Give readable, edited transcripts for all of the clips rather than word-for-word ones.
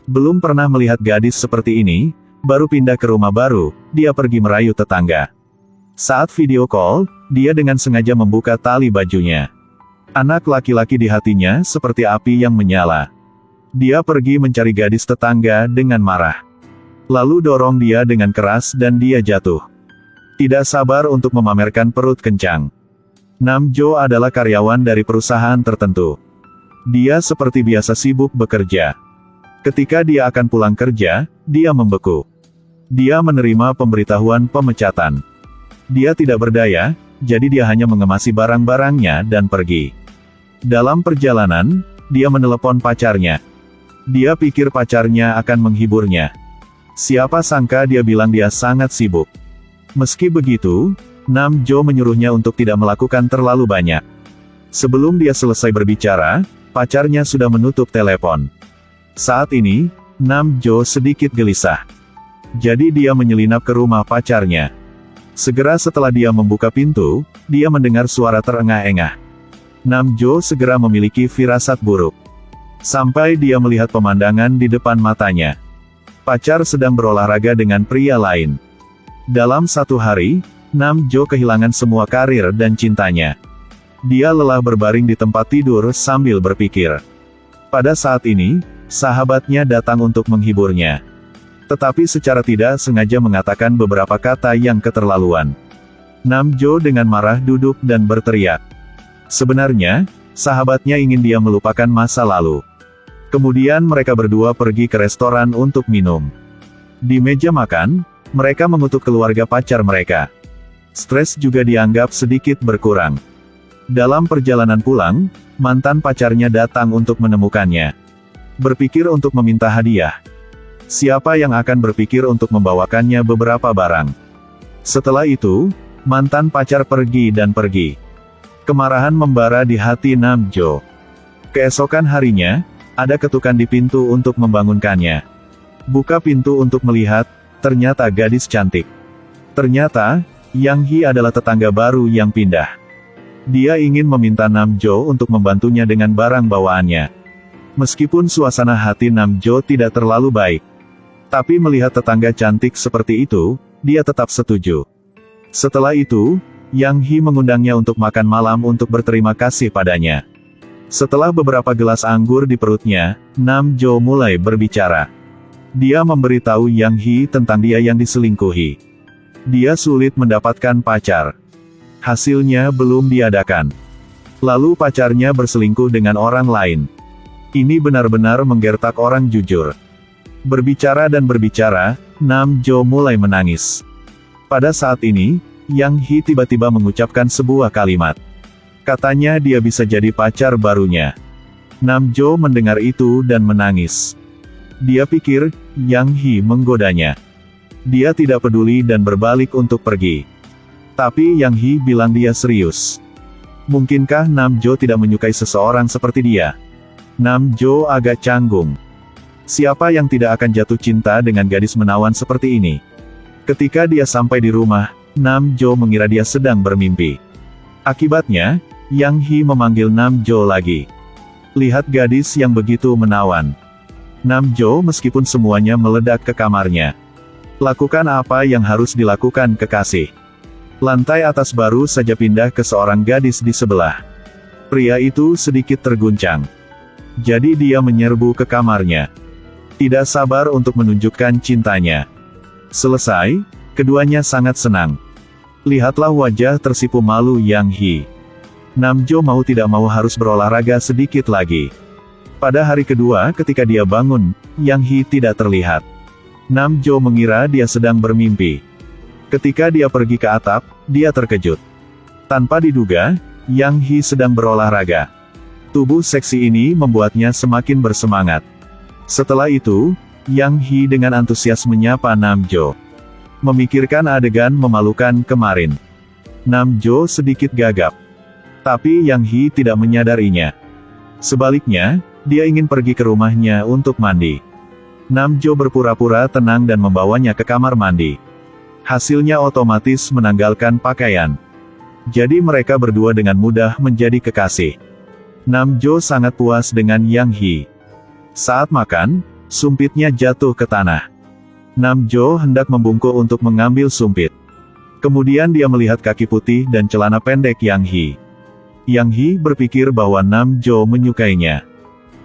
Belum pernah melihat gadis seperti ini, baru pindah ke rumah baru, dia pergi merayu tetangga. Saat video call, dia dengan sengaja membuka tali bajunya. Anak laki-laki di hatinya seperti api yang menyala. Dia pergi mencari gadis tetangga dengan marah. Lalu dorong dia dengan keras dan dia jatuh. Tidak sabar untuk memamerkan perut kencang. Nam Jo adalah karyawan dari perusahaan tertentu. Dia seperti biasa sibuk bekerja. Ketika dia akan pulang kerja, dia membeku. Dia menerima pemberitahuan pemecatan. Dia tidak berdaya, jadi dia hanya mengemasi barang-barangnya dan pergi. Dalam perjalanan, dia menelepon pacarnya. Dia pikir pacarnya akan menghiburnya. Siapa sangka dia bilang dia sangat sibuk. Meski begitu, Nam Jo menyuruhnya untuk tidak melakukan terlalu banyak. Sebelum dia selesai berbicara, pacarnya sudah menutup telepon. Saat ini, Nam Jo sedikit gelisah. Jadi dia menyelinap ke rumah pacarnya. Segera setelah dia membuka pintu, dia mendengar suara terengah-engah. Nam Jo segera memiliki firasat buruk. Sampai dia melihat pemandangan di depan matanya. Pacar sedang berolahraga dengan pria lain. Dalam satu hari, Nam Jo kehilangan semua karir dan cintanya. Dia lelah berbaring di tempat tidur sambil berpikir. Pada saat ini, sahabatnya datang untuk menghiburnya. Tetapi secara tidak sengaja mengatakan beberapa kata yang keterlaluan. Nam Jo dengan marah duduk dan berteriak. Sebenarnya, sahabatnya ingin dia melupakan masa lalu. Kemudian mereka berdua pergi ke restoran untuk minum. Di meja makan, mereka mengutuk keluarga pacar mereka. Stres juga dianggap sedikit berkurang. Dalam perjalanan pulang, mantan pacarnya datang untuk menemukannya. Berpikir untuk meminta hadiah. Siapa yang akan berpikir untuk membawakannya beberapa barang? Setelah itu, mantan pacar pergi dan pergi. Kemarahan membara di hati Nam Jo. Keesokan harinya, ada ketukan di pintu untuk membangunkannya. Buka pintu untuk melihat, ternyata gadis cantik. Ternyata, Yang Hee adalah tetangga baru yang pindah. Dia ingin meminta Nam Jo untuk membantunya dengan barang bawaannya. Meskipun suasana hati Nam Jo tidak terlalu baik. Tapi melihat tetangga cantik seperti itu, dia tetap setuju. Setelah itu, Yang Hee mengundangnya untuk makan malam untuk berterima kasih padanya. Setelah beberapa gelas anggur di perutnya, Nam Jo mulai berbicara. Dia memberitahu Yang Hee tentang dia yang diselingkuhi. Dia sulit mendapatkan pacar. Hasilnya belum diadakan. Lalu pacarnya berselingkuh dengan orang lain. Ini benar-benar menggertak orang jujur. Berbicara dan berbicara, Nam Jo mulai menangis. Pada saat ini, Yang Hee tiba-tiba mengucapkan sebuah kalimat. Katanya dia bisa jadi pacar barunya. Nam Jo mendengar itu dan menangis. Dia pikir, Yang Hee menggodanya. Dia tidak peduli dan berbalik untuk pergi. Tapi Yang Hee bilang dia serius. Mungkinkah Nam Jo tidak menyukai seseorang seperti dia? Nam Jo agak canggung. Siapa yang tidak akan jatuh cinta dengan gadis menawan seperti ini? Ketika dia sampai di rumah, Nam Jo mengira dia sedang bermimpi. Akibatnya, Yang Hee memanggil Nam Jo lagi. Lihat gadis yang begitu menawan. Nam Jo meskipun semuanya meledak ke kamarnya. Lakukan apa yang harus dilakukan kekasih. Lantai atas baru saja pindah ke seorang gadis di sebelah. Pria itu sedikit terguncang. Jadi dia menyerbu ke kamarnya. Tidak sabar untuk menunjukkan cintanya. Selesai, keduanya sangat senang. Lihatlah wajah tersipu malu Yang Hee. Nam Jo mau tidak mau harus berolahraga sedikit lagi. Pada hari kedua ketika dia bangun, Yang Hee tidak terlihat. Nam Jo mengira dia sedang bermimpi. Ketika dia pergi ke atap, dia terkejut. Tanpa diduga, Yang Hee sedang berolahraga. Tubuh seksi ini membuatnya semakin bersemangat. Setelah itu, Yang Hee dengan antusias menyapa Nam Jo. Memikirkan adegan memalukan kemarin. Nam Jo sedikit gagap. Tapi Yang Hee tidak menyadarinya. Sebaliknya, dia ingin pergi ke rumahnya untuk mandi. Nam Jo berpura-pura tenang dan membawanya ke kamar mandi. Hasilnya otomatis menanggalkan pakaian. Jadi mereka berdua dengan mudah menjadi kekasih. Nam Jo sangat puas dengan Yang Hee. Saat makan, sumpitnya jatuh ke tanah. Namjo hendak membungkuk untuk mengambil sumpit. Kemudian dia melihat kaki putih dan celana pendek Yang Hee. Yang Hee berpikir bahwa Namjo menyukainya.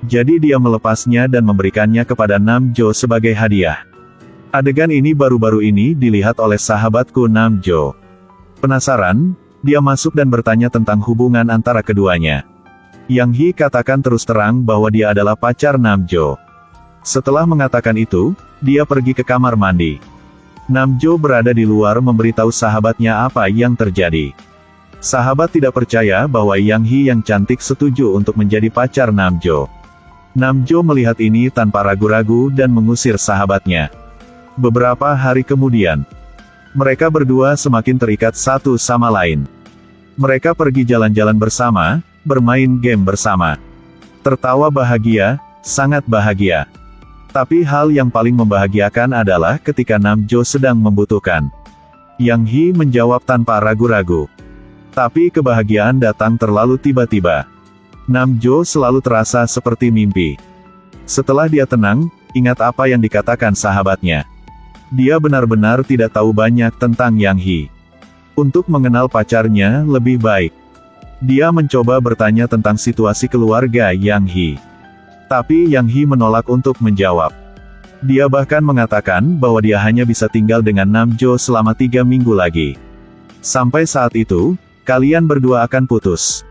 Jadi dia melepasnya dan memberikannya kepada Namjo sebagai hadiah. Adegan ini baru-baru ini dilihat oleh sahabatku Namjo. Penasaran, dia masuk dan bertanya tentang hubungan antara keduanya. Yang Hee katakan terus terang bahwa dia adalah pacar Namjo. Setelah mengatakan itu, dia pergi ke kamar mandi. Namjo berada di luar memberitahu sahabatnya apa yang terjadi. Sahabat tidak percaya bahwa Yang Hee yang cantik setuju untuk menjadi pacar Namjo. Namjo melihat ini tanpa ragu-ragu dan mengusir sahabatnya. Beberapa hari kemudian, mereka berdua semakin terikat satu sama lain. Mereka pergi jalan-jalan bersama, bermain game bersama. Tertawa bahagia, sangat bahagia. Tapi hal yang paling membahagiakan adalah ketika Namjo sedang membutuhkan. Yang Hee menjawab tanpa ragu-ragu. Tapi kebahagiaan datang terlalu tiba-tiba. Namjo selalu terasa seperti mimpi. Setelah dia tenang, ingat apa yang dikatakan sahabatnya. Dia benar-benar tidak tahu banyak tentang Yang Hee. Untuk mengenal pacarnya lebih baik, dia mencoba bertanya tentang situasi keluarga Yang Hee. Tapi Yang Hee menolak untuk menjawab. Dia bahkan mengatakan bahwa dia hanya bisa tinggal dengan Namjo selama 3 minggu lagi. Sampai saat itu, kalian berdua akan putus.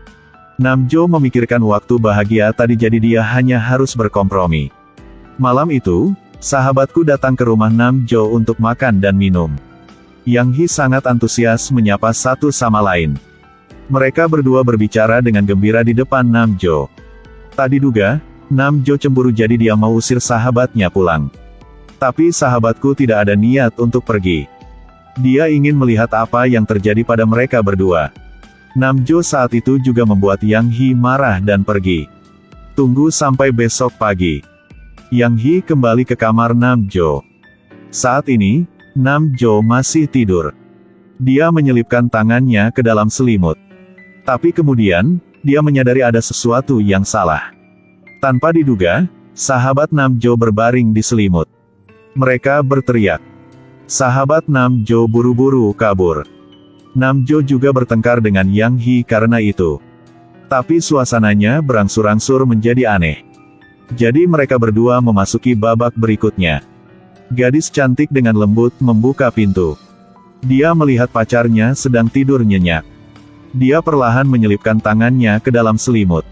Namjo memikirkan waktu bahagia tadi jadi dia hanya harus berkompromi. Malam itu, sahabatku datang ke rumah Namjo untuk makan dan minum. Yang Hee sangat antusias menyapa satu sama lain. Mereka berdua berbicara dengan gembira di depan Namjo. Tak diduga, Namjo cemburu jadi dia mau usir sahabatnya pulang. Tapi sahabatku tidak ada niat untuk pergi. Dia ingin melihat apa yang terjadi pada mereka berdua. Namjo saat itu juga membuat Yang Hee marah dan pergi. Tunggu sampai besok pagi. Yang Hee kembali ke kamar Namjo. Saat ini, Namjo masih tidur. Dia menyelipkan tangannya ke dalam selimut. Tapi kemudian, dia menyadari ada sesuatu yang salah. Tanpa diduga, sahabat Namjo berbaring di selimut. Mereka berteriak. Sahabat Namjo buru-buru kabur. Namjo juga bertengkar dengan Yang Hee karena itu. Tapi suasananya berangsur-angsur menjadi aneh. Jadi mereka berdua memasuki babak berikutnya. Gadis cantik dengan lembut membuka pintu. Dia melihat pacarnya sedang tidur nyenyak. Dia perlahan menyelipkan tangannya ke dalam selimut.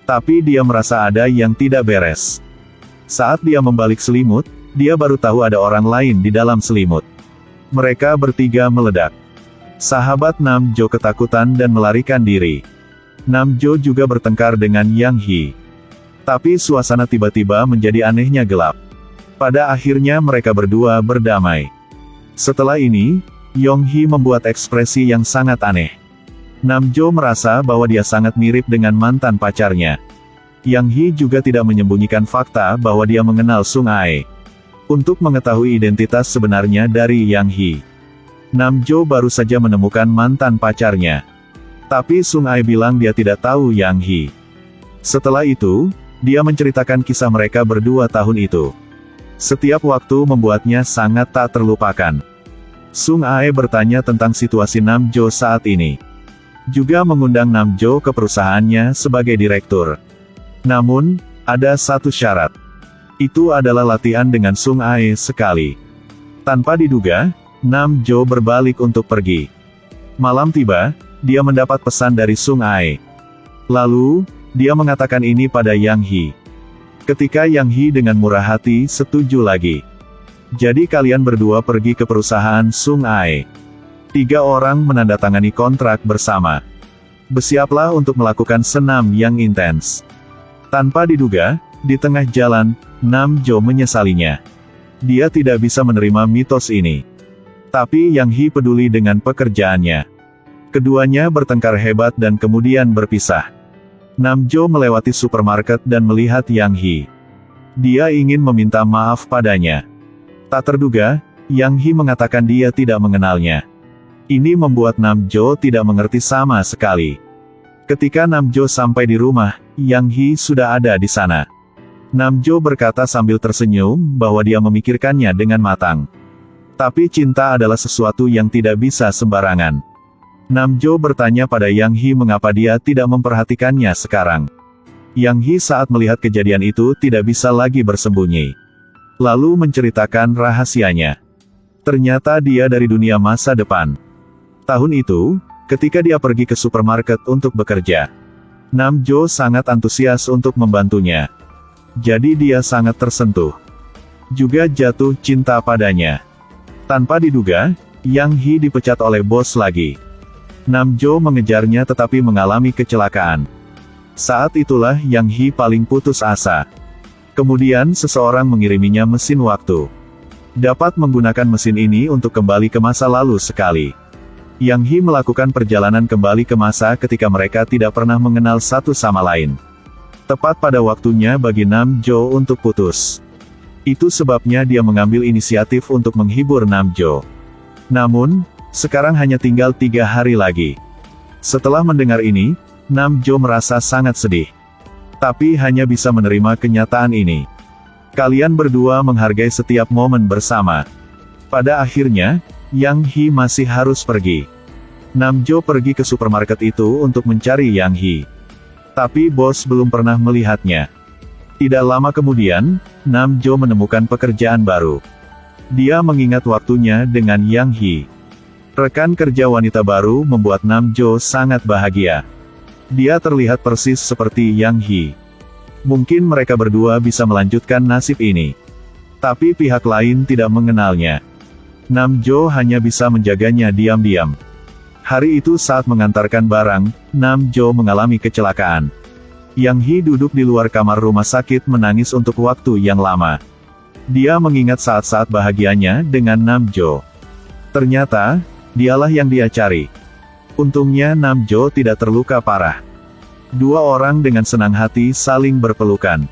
Tapi dia merasa ada yang tidak beres. Saat dia membalik selimut, dia baru tahu ada orang lain di dalam selimut. Mereka bertiga meledak. Sahabat Namjo ketakutan dan melarikan diri. Namjo juga bertengkar dengan Yang Hee. Tapi suasana tiba-tiba menjadi anehnya gelap. Pada akhirnya mereka berdua berdamai. Setelah ini, Yang Hee membuat ekspresi yang sangat aneh. Namjo merasa bahwa dia sangat mirip dengan mantan pacarnya. Yang Hee juga tidak menyembunyikan fakta bahwa dia mengenal Sung Ae. Untuk mengetahui identitas sebenarnya dari Yang Hee, Namjo baru saja menemukan mantan pacarnya. Tapi Sung Ae bilang dia tidak tahu Yang Hee. Setelah itu, dia menceritakan kisah mereka berdua tahun itu. Setiap waktu membuatnya sangat tak terlupakan. Sung Ae bertanya tentang situasi Namjo saat ini. Juga mengundang Namjo ke perusahaannya sebagai direktur. Namun, ada satu syarat. Itu adalah latihan dengan Sung Ae sekali. Tanpa diduga, Namjo berbalik untuk pergi. Malam tiba, dia mendapat pesan dari Sung Ae. Lalu, dia mengatakan ini pada Yang Hee. Ketika Yang Hee dengan murah hati setuju lagi. Jadi kalian berdua pergi ke perusahaan Sung Ae. 3 orang menandatangani kontrak bersama. Bersiaplah untuk melakukan senam yang intens. Tanpa diduga, di tengah jalan, Namjo menyesalinya. Dia tidak bisa menerima mitos ini. Tapi Yang Hee peduli dengan pekerjaannya. Keduanya bertengkar hebat dan kemudian berpisah. Namjo melewati supermarket dan melihat Yang Hee. Dia ingin meminta maaf padanya. Tak terduga, Yang Hee mengatakan dia tidak mengenalnya. Ini membuat Namjo tidak mengerti sama sekali. Ketika Namjo sampai di rumah, Yang Hee sudah ada di sana. Namjo berkata sambil tersenyum bahwa dia memikirkannya dengan matang. Tapi cinta adalah sesuatu yang tidak bisa sembarangan. Namjo bertanya pada Yang Hee mengapa dia tidak memperhatikannya sekarang. Yang Hee saat melihat kejadian itu tidak bisa lagi bersembunyi. Lalu menceritakan rahasianya. Ternyata dia dari dunia masa depan. Tahun itu, ketika dia pergi ke supermarket untuk bekerja, Namjo sangat antusias untuk membantunya. Jadi dia sangat tersentuh. Juga jatuh cinta padanya. Tanpa diduga, Yang Hee dipecat oleh bos lagi. Namjo mengejarnya tetapi mengalami kecelakaan. Saat itulah Yang Hee paling putus asa. Kemudian seseorang mengiriminya mesin waktu. Dapat menggunakan mesin ini untuk kembali ke masa lalu sekali. Yang Hee melakukan perjalanan kembali ke masa ketika mereka tidak pernah mengenal satu sama lain. Tepat pada waktunya bagi Namjo untuk putus. Itu sebabnya dia mengambil inisiatif untuk menghibur Namjo. Namun, sekarang hanya tinggal 3 hari lagi. Setelah mendengar ini, Namjo merasa sangat sedih. Tapi hanya bisa menerima kenyataan ini. Kalian berdua menghargai setiap momen bersama. Pada akhirnya, Yang Hee masih harus pergi. Namjo pergi ke supermarket itu untuk mencari Yang Hee. Tapi bos belum pernah melihatnya. Tidak lama kemudian, Namjo menemukan pekerjaan baru. Dia mengingat waktunya dengan Yang Hee. Rekan kerja wanita baru membuat Namjo sangat bahagia. Dia terlihat persis seperti Yang Hee. Mungkin mereka berdua bisa melanjutkan nasib ini. Tapi pihak lain tidak mengenalnya. Namjo hanya bisa menjaganya diam-diam. Hari itu saat mengantarkan barang, Namjo mengalami kecelakaan. Yang Hee duduk di luar kamar rumah sakit menangis untuk waktu yang lama. Dia mengingat saat-saat bahagianya dengan Namjo. Ternyata, dialah yang dia cari. Untungnya Namjo tidak terluka parah. Dua orang dengan senang hati saling berpelukan.